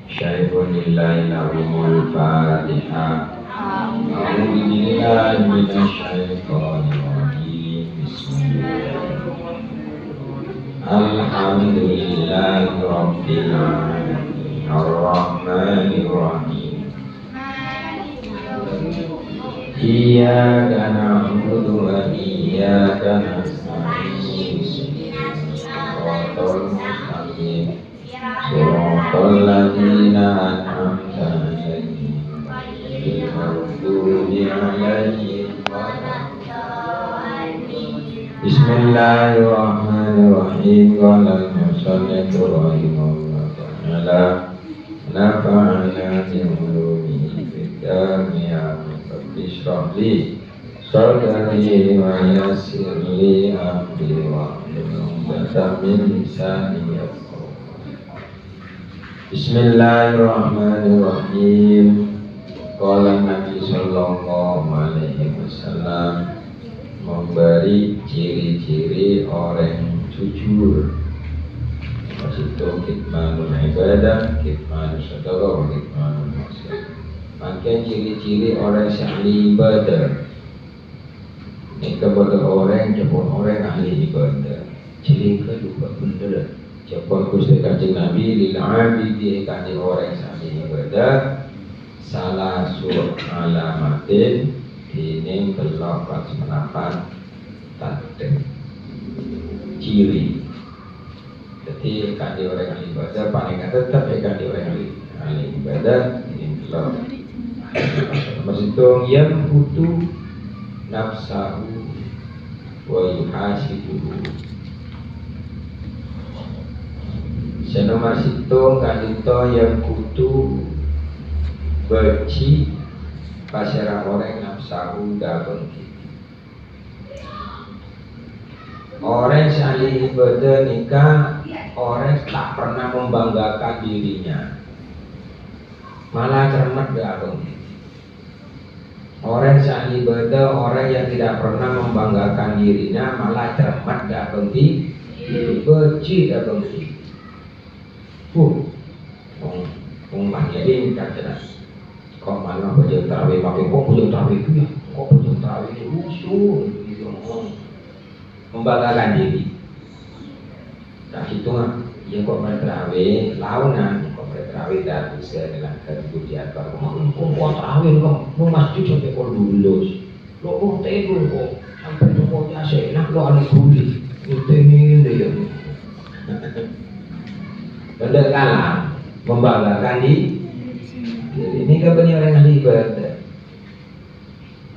Syaifulillahil Fatihah. A'udzu billahi minasyaitonir rajim. Bismillahirrahmanirrahim. Alhamdulillahi rabbil alamin. Arrahmanir rahim. Iyyaka na'budu wa iyyaka nasta'in. Shiratal mustaqim. Shiratal ladzina an'amta 'alaihim ghairil maghdubi 'alaihim waladdallin. Bismillahirrahmanirrahim. Qala al-musannif rahimahullah ta'ala nafa'ana bi ulumihi fid dunya Bishrah li sadri wa yassir li amri wa hlul min lisani yafqahu. Bismillahirrahmanirrahim. Qala Nabi sallallahu alaihi wasallam memberi ciri-ciri orang jujur. Maksudnya kitmanul ibadah, kitmanul sedekah, kitmanul maksiat. Maka ciri-ciri orang yang ahli ibadah. Ini kepada orang jepun orang ahli ibadah. Ciri kedua benar. Jepun Gusti Kanjeng Nabi lil abidi kanthi orang yang ahli ibadah. Salah sur alamatin ini berlapat menapat tanda ciri. Jadi kanthi orang ahli ibadah paling tetap kanthi orang ahli ibadah ini berlapat. Maksudnya yang butuh nafsahu wa yuhasibuhu. Senomor situ kalito yang butuh berci pasera orang nafsahu dagang. Orang salih ibadah nikah, orang tak pernah membanggakan dirinya, malah cermat dagang. Orang yang ibadah, orang yang tidak pernah membanggakan dirinya, malah cermat gak berhenti, benci gak berhenti. Jadi tak jelas. Kok malah baju tarawih pakai kok baju tarawih itu ya? Kok baju tarawih itu usul gitu membanggakan diri. Tak hitungan, ya kok tarawih launan. Terawih dan bisa dengan kemudian kalau mau terawih kok mau masjid sampai kau lulus lo mau tegur kok sampai lo mau jasa enak lo alih kulit itu ini dia benda kalah membanggakan di ini kebenaran orang ahli ibadah.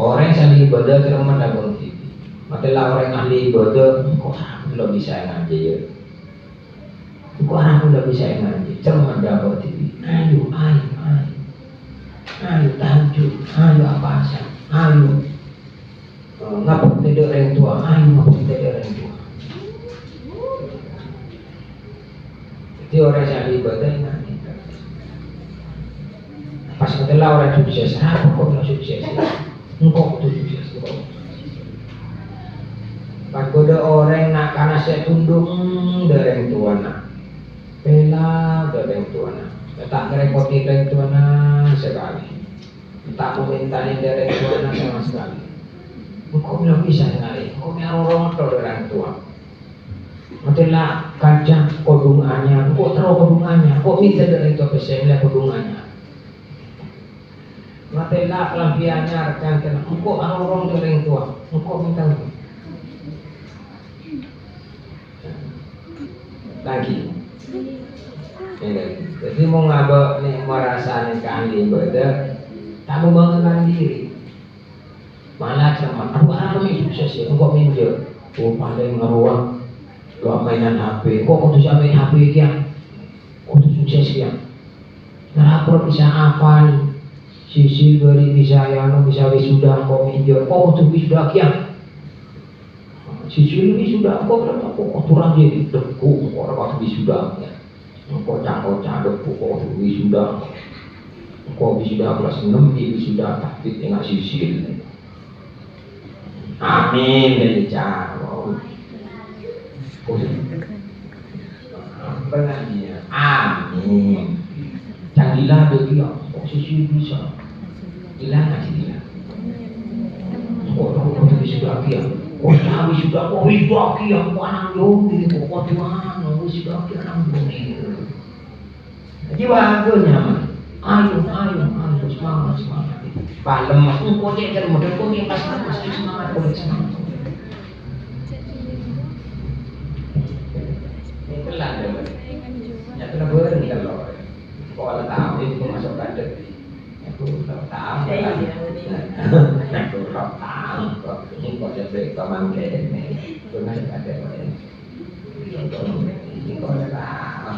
Orang yang ahli ibadah kira mendapatkan TV matilah orang ahli ibadah kok lo bisa ngaji ya kok orang udah bisa ngaji cermat dapat TV. Ayo tahajud, ayo apa sih? Ayo ngapa tidak orang tua? Ayo ngapa tidak orang tua? Jadi orang yang ibadah nanti. Pas setelah orang sukses, apa kok nggak sukses? Engkau tuh sukses kok. Pas kode orang nak karena saya tunduk dari orang tua nak. Bela dari Tuhan, tak ngerepoti dari Tuhan sekali, tak memintai dari Tuhan sama sekali. Engkau belum bisa sekali, engkau orang dari Tuhan. Matilah kaca kodungannya, engkau taruh kodungannya, engkau minta dari Tuhan pesennya kodungannya. Matilah lampiannya rekan kena, engkau orang dari Tuhan, engkau minta lagi. Jadi mau ngabak nih merasa nih ahli ibadah tak membanggakan diri malah cermat aku ini sukses ya kok minjem paling ngeruang lo mainan HP kok kudu sampai HP ya kudu sukses ya nah aku bisa hafal sisi beri bisa yang bisa wisuda kok minjem kok kudu wisuda ya sisi wisuda kok berapa kok turun jadi deku orang waktu wisuda ya kocak-kocak depu kok wisuda kok wisuda kelas 6 di wisuda taktik dengan sisil amin dari jauh pengajian. Amin. Jangan gila dia, posisi bisa. Gila ngaji dia. Orang sudah kia, kami sudah kia, anak yogi, Tuhan, sudah kia anak yogi. Jiwa aku nyaman. Ayo, semangat. Palem mas, kau cek model kau yang pas semangat, semangat. Itu lah dia. Ya tu nak berani kalau kau tahu itu masuk kader. Aku tahu. Aku tahu. Ini kau jadi kawan kene. Tu nak kader. Ini kau tahu.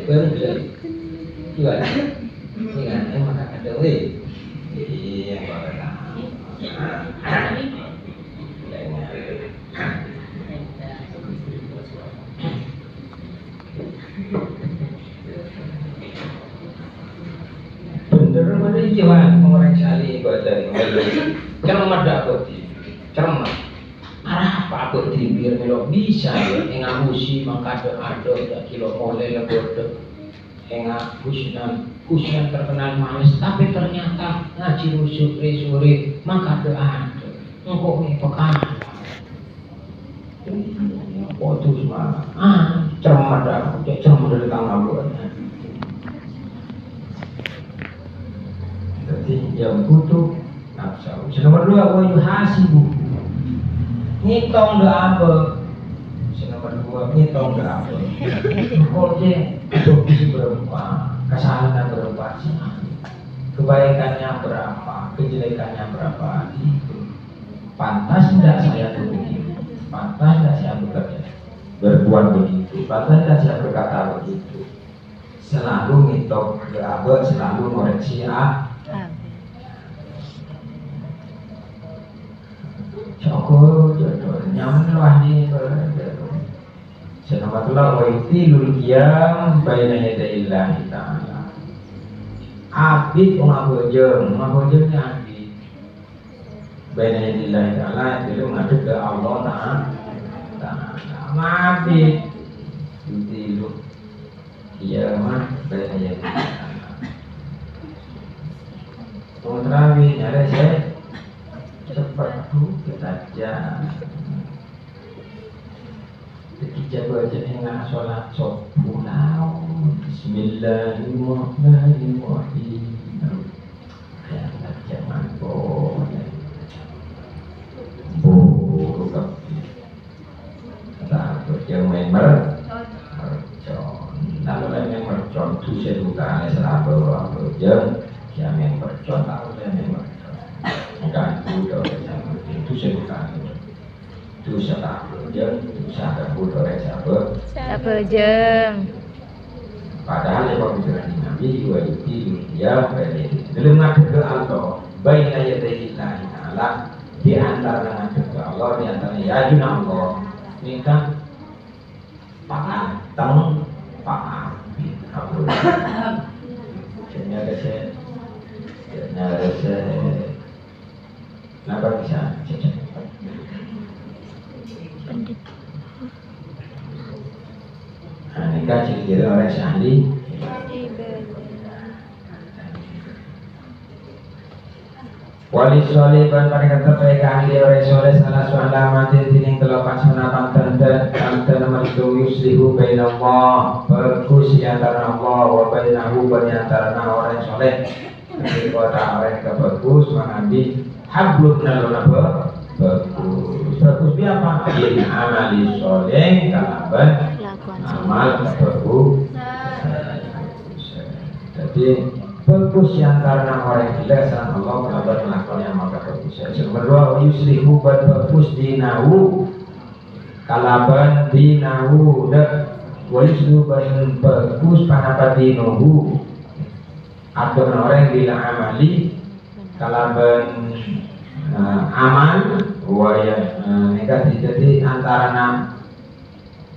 Berani. Juga. Ini kan emang ada weh. Iya, kau tahu. Bener mana jiwa orang cari baca cermat dapat cermat arah apa di biar melo bisa ya ngabusi maka ada kilo oleh lebih husnan terkenal manis tapi ternyata ngaji sore maka ada engkau ini pekan waktu semua cermat dari tangan buat. Jadi yang butuh nafsu. Nomor 2 wa yuhasibu. Ngitung dah apa? Nomor 2 ngitung dah apa? Kalau dia itu berapa? Kesalahan berapa sih? Kebaikannya berapa? Kejelekannya berapa? Itu pantas tidak saya begitu? Pantas tidak saya bekerja? Berbuat begitu? Pantas tidak saya berkata begitu? Selalu ngitung apa? Selalu koreksi Syukur jodoh nyaman lah ni Senamatul wa yutilul qiyam baina yadayillahi ta'ala. Abid ngabojeng ni abid baina yadayillahi ta'ala itu ngadep ke Allah ta'ala. Abid yutilul qiyam baina yadayillahi ta'ala. Terawih nyari saya cepat kita jalan. Ketika baca enggak sholat pulau Bismillahirrahmanirrahim. Ya jangan boleh buruk tak berjauh mercon. Lalu yang mercon tu saya bukan selalu berjauh. Yang mercon tahu yang mercon. Bukan itu sebutan itu siapa jeng itu siapa bodoh siapa jeng padahal yang bicara Nabi dua itu dia belum ada ke Allah baik aja dari Allah di antara dengan ke Allah di antara ya juna Allah ini kan pakar tang pakar apa ternyata saya kenapa bisa cecek? Nikah ciri-ciri orang sahli. Wali soleh ban pada kata mereka ahli orang soleh salah suara mati tining kelopak senapan tanda nomor itu yuslihu bain Allah berkus antara Allah wa bainahu antara orang soleh. Jadi kota orang kebagus mengambil hablum nalun apa? Bagus biar apa? Ini amali soleh kalaban amal bagus. Jadi bagus yang karena orang jelek sama Allah kalaban melakukan yang maka bagus. Nomor 2 yuslihu bagus dinahu kalaban dinahu dan yuslihu bagus panapa dinahu. Ada orang bila amali kalaban aman waya negatif jadi antara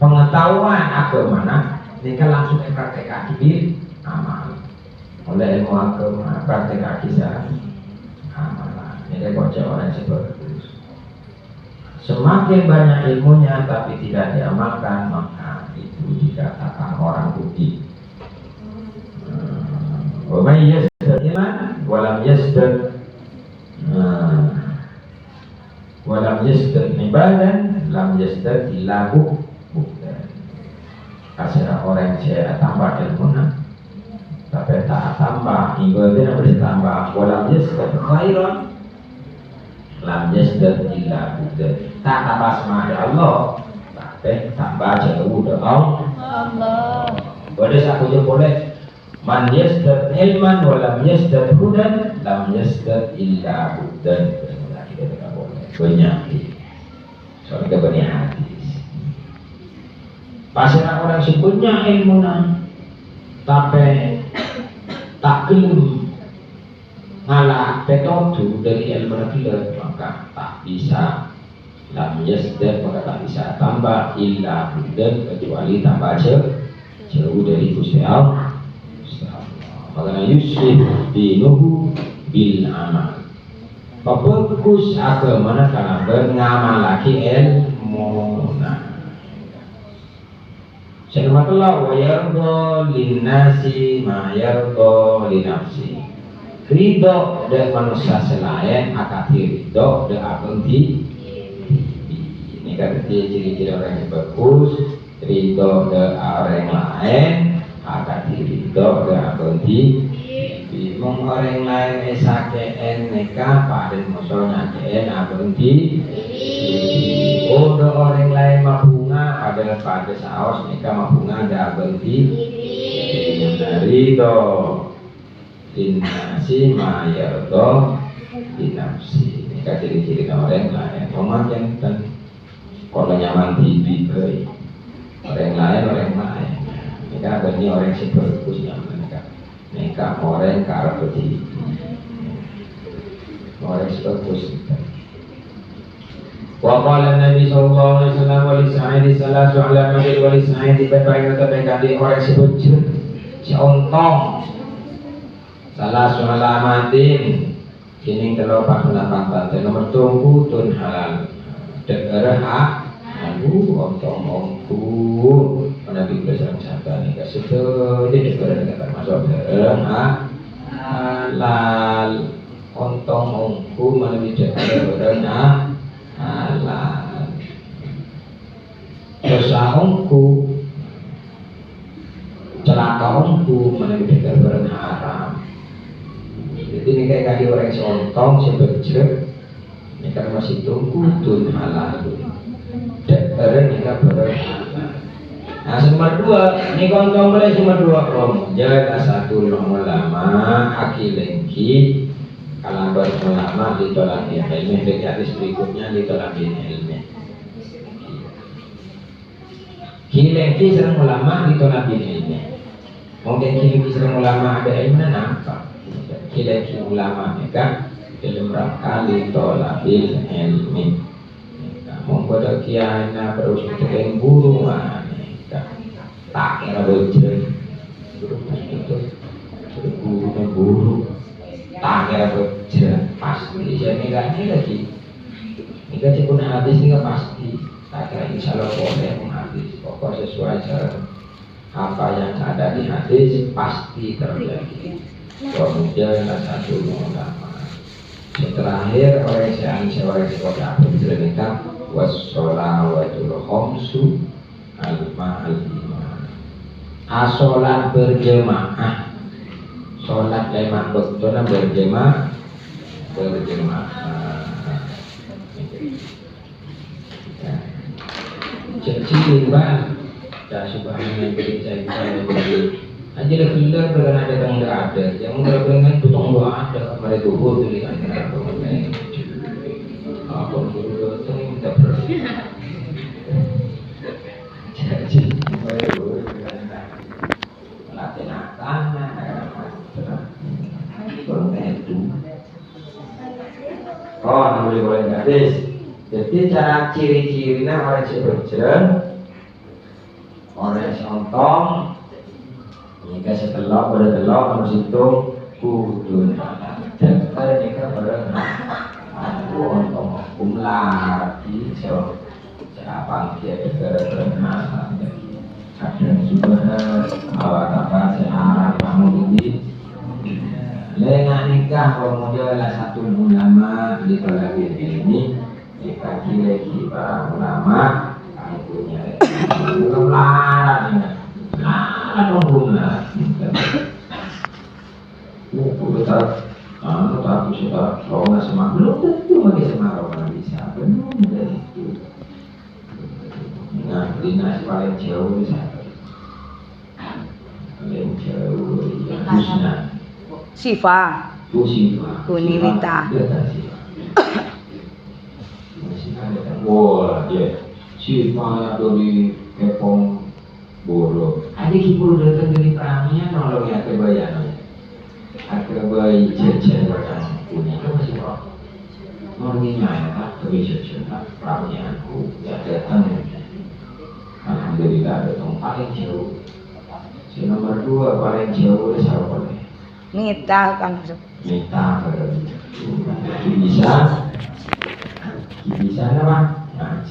pengetahuan agama mereka langsung praktek di amal oleh ilmu agama praktek secara amal ini bocah orang seperti itu Semakin banyak ilmunya tapi tidak diamalkan, maka itu dikatakan orang rugi. Wa may yazdad iman walam yazdad ibadan lam yazdad illa buhtan. Kasih orang saya tambah ilmunya tapi tak tambah ibadahnya bertambah, walam yazdad khairan lam yazdad illa buhtan. Tak tambah semangat Allah tapi tambah jauh dari Allah. Boleh aku je boleh man yazdad ilman walam yazdad hudan lam yazdad illa hudan. Kita tidak boleh penyakit soalnya banyak hadis. Pasal orang sebutnya ilmu tapi tak gelem ngalah petodu dari ilmu kita, maka tak bisa lam yazdad, maka tak bisa tambah illa hudan kecuali tambah jauh dari Gusti Allah. Maka yusuf dinuhu bil amal. Bagus agama karena berngamal lagi ilmu. Salamatullah wa yardo linnasi ma yardo linafsi. Ridho dari manusia selain akan ridho dari abang di. Ini kan ciri-ciri orang yang bagus. Ridho dari orang lain akan ridho dari abang di. Mong orang lain esakeen neka pada musuhnya keen abang di. Udah orang lain mabunga pada saos neka mabunga ada abang di. Ridho dinasi mayardo dinafsi. Neka ciri-ciri orang lain pemajan dan kalau nyaman TV orang lain. Neka abangnya orang seperti nyaman. Neka orang ke arah peti, orang sebagus. Waqala Nabi Sallallahu Alaihi Wasallam wali Sa'id salasu ala Nabi wali Sa'id berbagai kata orang sebut si ontong salasu ala madin kini kalau pakulan pantai nomor tunggu tun halal daerah aku ontong-ontong Nabi belajar sahabat ini kasih tu jadi kerana kata masuk daerah halal ontong-ontong mana bisa daerah halal sesahongku celaka ongku mana bisa daerah haram. Jadi ini kayak kali orang seontong sebejek ini kan masih tunggu tun halal daerah ini kan halal. Nah, nomor dua, ini kontong boleh nomor dua jaga satu ulama akilengki kalau ulama ditolak ilmu hadis berikutnya ditolak ilmu. Kilengki serang ulama ditolak ilmu. Mungkin kilengki serang ulama ada ilmu nampak. Kilengki ulama mereka dalam rangka ditolak ilmu. Mungkin kiai na terus keteng burung tak kira bocor buru tak kira bocor pasti jadi ini lagi ini kan pun habis ini pasti tak kira insya Allah boleh habis pokok sesuai apa yang ada di hadis pasti terjadi. Kemudian satu ulama terakhir oleh orang sekolah bercerita wassalawatul khamsu al-ma'al asolat berjemaah, solat lima waktu berjemaah. Cecil bang, dah subhanallah beri saya beri. Aja dah keluar berkan ada yang tidak ada, yang mereka dengan tutong doa ada, mereka tuhur tulisan kita pengen. Apa dulu tu minta ber. Cecil, boleh gadis. Jadi cara ciri-cirinya orang seberjen, orang sontong, jika setelah bertelur harus itu kudun. Dan jika bertelur untuk kumlar iso siapa dia terkenal kadang juga awak apa searah kamu ini lengah nikah kemudian lah satu ulama di lagi ini dikaji lagi para ulama kamu punya kumlar kumlar betul tapi sudah orang semak belum tentu bagi semak orang bisa belum dari itu. Nah, dinas paling jauh di sana, paling jauh yang Husna, Siva, Siva, Kunimita. Wah, dia Siva dari Kepong Boro. Ada kipul datang dari Pramia, nolong ya kebayang. Ada bayi jajan macam punya itu masih kok orangnya ya kebiasaan Pramia aku ya datang. Alhamdulillah datang paling jauh. Si nomor 2 paling jauh siapa nih? Mita kan. Mita bisa apa? Nah,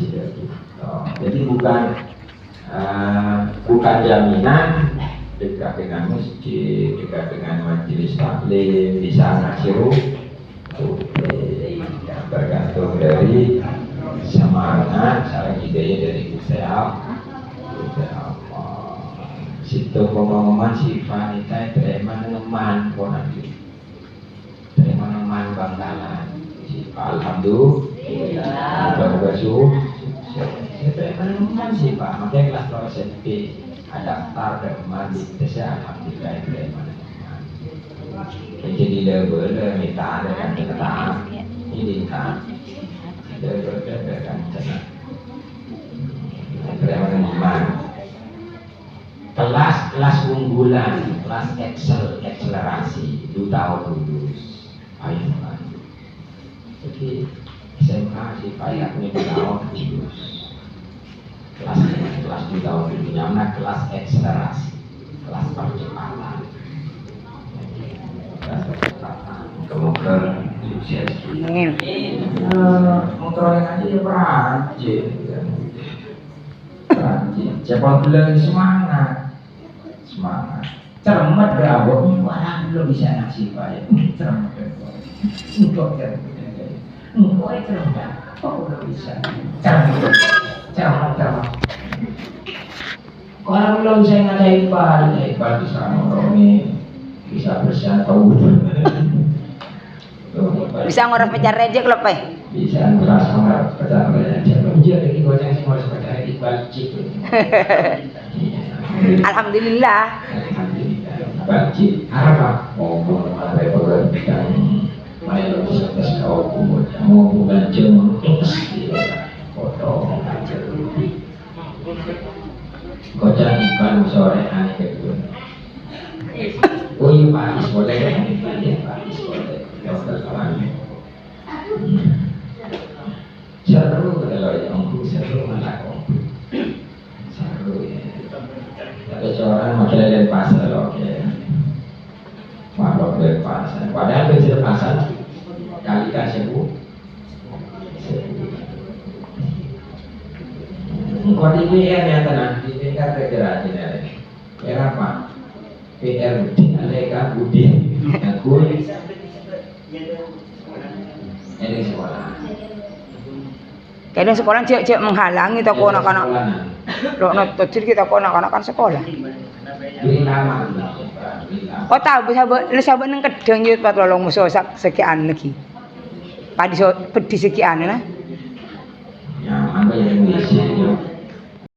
jadi bukan jaminan dekat dengan masjid, dekat dengan majelis taklim, bisa ngasih bergantung dari semangat, cara hidayah dari Gusti Allah. Situ pengumuman si wanita terima neman nanti terima neman bangkalan si alhamdulillah berbasu terima neman si Pak makanya kelas kalau SMP daftar dan mandi saya alhamdulillah terima neman jadi level minta ada kan kita ini kan level kan tenang terima neman kelas unggulan, kelas akselerasi 2 tahun lulus, ayo lanjut. Jadi SMA si payah punya 2 tahun lulus, kelas 2 tahun lulus, namanya kelas akselerasi, kelas percepatan, kemudian sukses. Motor yang aja ya Prancis, cepat bilang semangat. Cermat berabot orang belum bisa ngasih bayar. Cermat untuk cermat. Oh belum bisa. Cermat. Kalau belum bisa ngajain Iqbal bisa ngomongin, bisa bersantau. Bisa ngurus pacar rejek loh, Pak. Bisa ngurus pacar rejek. Iya, lagi goceng sih ngurus pacar Iqbal cik. Alhamdulillah. Bacit apa? Ngomong apa yang kita main seperti kau mau bukan cuma foto kocak bukan sore aneh kedua. Oh iya Pak Is boleh kan? Pak Is boleh. Dokter kawan. Seru kalau yang seru malah seru ya. Tapi seorang makin dari pasar oke. Walau dari pasar, padahal kecil pasar kali kasih bu. Engkau di PR yang tenang di tingkat federasi ini. PR apa? PR Aleka Budi Aku ini sekolah. Kadang sekolah cek menghalangi toko anak-anak. Lo nonton kita kok anak-anak kan sekolah. Kau tahu bisa neng kedeng yut pat lolong musuh sekian lagi. Padi sekian nah. Yang mana yang ngisi